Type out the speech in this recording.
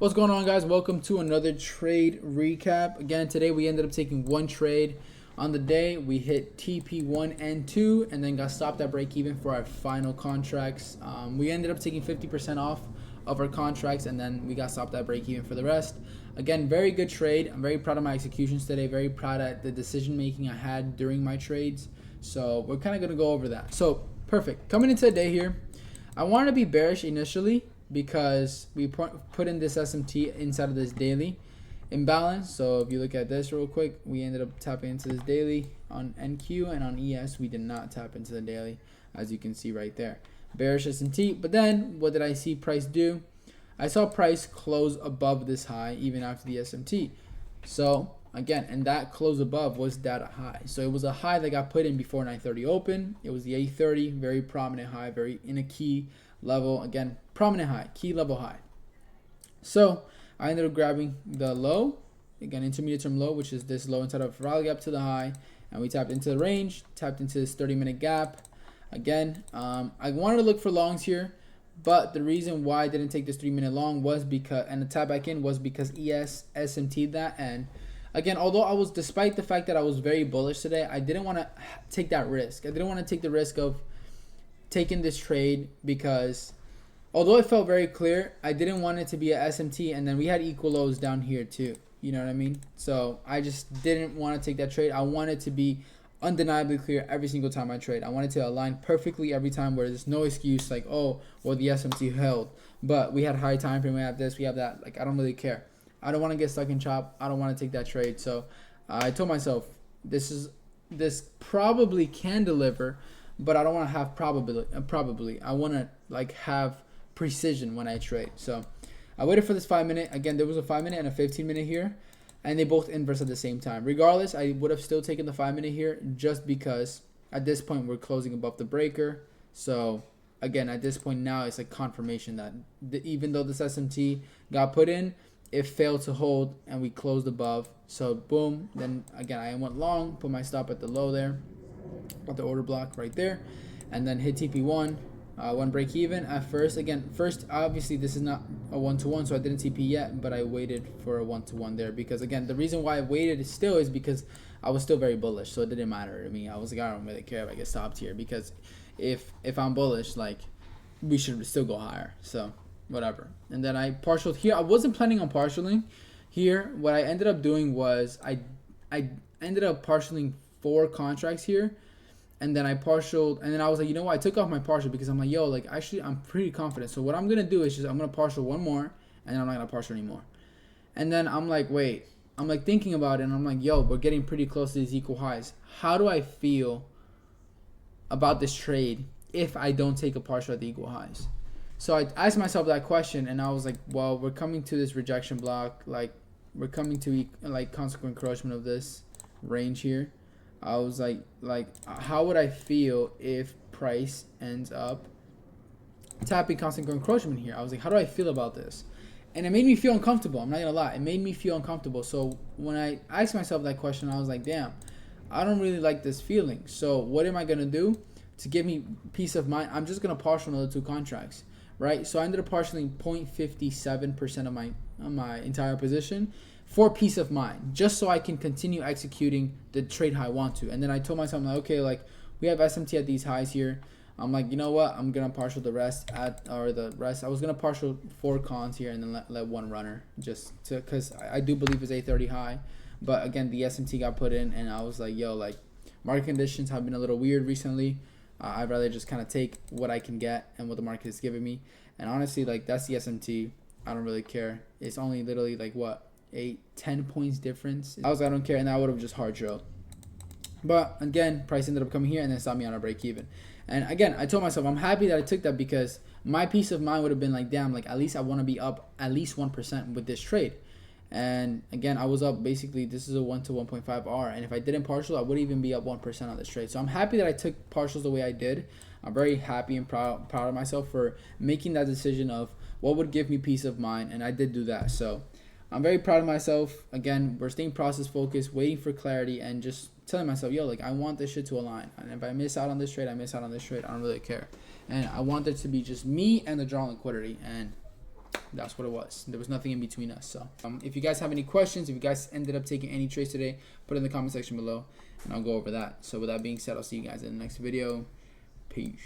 What's going on, guys? Welcome to another trade recap. Again, today we ended up taking one trade on the day. We hit TP1 and 2 and then got stopped at break even for our final contracts. We ended up taking 50% off of our contracts and then we got stopped at break even for the rest. Again, very good trade. I'm very proud of my executions today. Very proud of the decision making I had during my trades. So we're kind of going to go over that. So perfect. Coming into the day here, I wanted to be bearish initially because we put in this SMT inside of this daily imbalance. So if you look at this real quick, we ended up tapping into this daily on NQ, and on ES we did not tap into the daily, as you can see right there. Bearish SMT. But then what did I see price do? I saw price close above this high even after the SMT. So again, and that close above was that high. So it was a high that got put in before 9:30 open. It was the 8:30, very prominent high, very in a key level. Again, prominent high, key level high. So I ended up grabbing the low, again, intermediate term low, which is this low inside of a rally gap to the high, and we tapped into the range, tapped into this 30-minute gap. Again, I wanted to look for longs here, but the reason why I didn't take this 3-minute long was because, and the tap back in was because ES SMT'd that. And again, although I was, despite the fact that I was very bullish today, I didn't want to take that risk. I didn't want to take the risk of taking this trade because although it felt very clear, I didn't want it to be a SMT, and then we had equal lows down here too. You know what I mean? So I just didn't want to take that trade. I wanted to be undeniably clear every single time I trade. I wanted to align perfectly every time where there's no excuse like, oh, well, the SMT held, but we had high time frame, we have this, we have that. Like, I don't really care. I don't want to get stuck in chop. I don't want to take that trade. So I told myself this probably can deliver, but I don't want to have probably. I want to like have precision when I trade. So I waited for this 5-minute. Again, there was a 5-minute and a 15-minute here, and they both inverse at the same time. Regardless, I would have still taken the 5-minute here just because at this point we're closing above the breaker. So again, at this point now it's like confirmation that even though this SMT got put in, it failed to hold and we closed above. So boom, then again I went long, put my stop at the low there, at the order block right there, and then hit TP1. One break even at first. Again, first obviously this is not a 1-to-1, so I didn't TP yet, but I waited for a 1-to-1 there because again the reason why I waited is because I was still very bullish, so it didn't matter to me. I was like, I don't really care if I get stopped here because if I'm bullish, like, we should still go higher. So whatever. And then I partialed here. I wasn't planning on partialing here. What I ended up doing was I ended up partialing 4 contracts here. And then I partialed, and then I was like, you know what? I took off my partial because I'm like, yo, like, actually, I'm pretty confident. So what I'm going to do is I'm going to partial one more, and then I'm not going to partial anymore. And then I'm like, wait. I'm like thinking about it, and I'm like, yo, we're getting pretty close to these equal highs. How do I feel about this trade if I don't take a partial at the equal highs? So I asked myself that question, and I was like, well, we're coming to this rejection block. Like, we're coming to, like, consequent encroachment of this range here. I was like, how would I feel if price ends up tapping constant encroachment here? I was like, how do I feel about this? And it made me feel uncomfortable. I'm not gonna lie, it made me feel uncomfortable. So when I asked myself that question, I was like, damn, I don't really like this feeling. So what am I gonna do to give me peace of mind? I'm just gonna partial another 2 contracts, right? So I ended up partialing 0.57% of my entire position for peace of mind, just so I can continue executing the trade how I want to. And then I told myself, like, okay, like, we have SMT at these highs here. I'm like, you know what? I'm gonna partial the rest I was gonna partial 4 cons here and then let 1 runner, just to, because I do believe it's 830 high. But again, the SMT got put in, and I was like, yo, like, market conditions have been a little weird recently. I'd rather just kind of take what I can get and what the market is giving me. And honestly, like, that's the SMT. I don't really care. It's only literally like what, 10 points difference. I was like, I don't care, and I would have just hard drilled. But again, price ended up coming here and then stopped me on a break even. And again, I told myself I'm happy that I took that because my peace of mind would have been like, damn, like, at least I want to be up at least 1% with this trade. And again, I was up, basically this is a 1 to 1.5 R, and if I didn't partial, I would even be up 1% on this trade. So I'm happy that I took partials the way I did. I'm very happy and proud of myself for making that decision of what would give me peace of mind, and I did do that. So I'm very proud of myself. Again, we're staying process focused, waiting for clarity, and just telling myself, yo, like, I want this shit to align. And if I miss out on this trade, I miss out on this trade. I don't really care. And I want it to be just me and the draw liquidity. And That's what it was. There was nothing in between us. So if you guys have any questions, if you guys ended up taking any trades today, put it in the comment section below and I'll go over that. So with that being said, I'll see you guys in the next video. Peace.